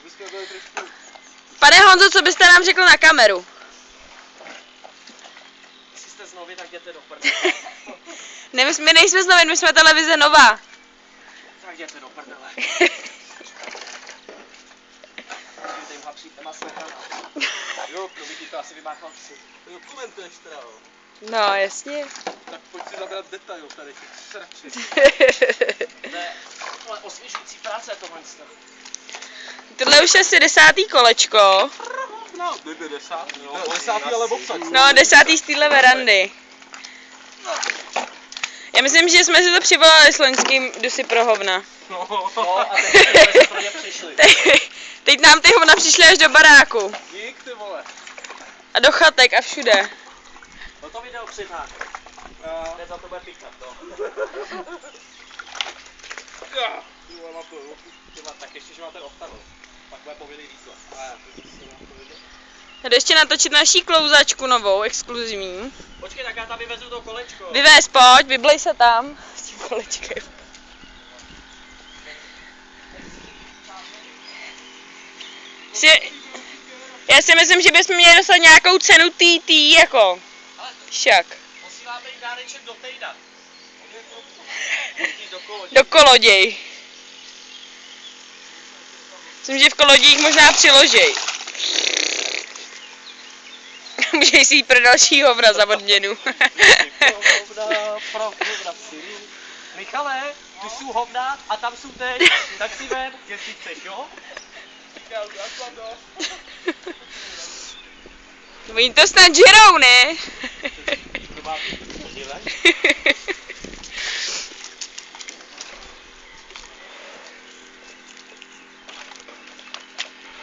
bychom byli trošku... Pane Honzo, co byste nám řekl na kameru? Jestli jste znovu, tak jděte do prdele. Ne, my nejsme znovu, my jsme televize Nova. Tak jděte do prdele. Tady hapříte na své kanál. Jo, providí to asi vymáchal si. Jo, komentuješ teda, jo. No, jasně. Tak pojď si zabrat detail tady těch sraček. Ne, ale osvěžující práce je tohle. Tohle už je asi 10. kolečko. No, kdyby 10. No, 10. ale obsaď. No, 10. z téhle verandy. Já myslím, že jsme si to přivolali s loňským Dusy pro hovna. No, a teď jsme pro ně přišli. Teď nám ty hovna přišly až do baráku. Dík, ty vole. A do chatek a všude. No to video přitáhne. Hned za to bude pikat, no. Tak ještě, že má ten oktavil. Pak bude povělý výslech. Jdu ještě natočit naší klouzačku novou, exkluzivní. Počkej, tak já tam vyvezu to kolečko. Vyvez, pojď, vyblej se tam s tím kolečkem. Já si myslím, že bychom měli dostat nějakou cenu TT, jako. Však. Posíláme jí dáreček do Tejda. Do koloděj. Myslím, že v kolodějích možná přiložej. Můžeš si jít pro další hovna za odměnu. Michale, tu jsou hovna a tam jsou teď, tak si ven, jestli chceš, jo? Oni to snad žerou, ne? To má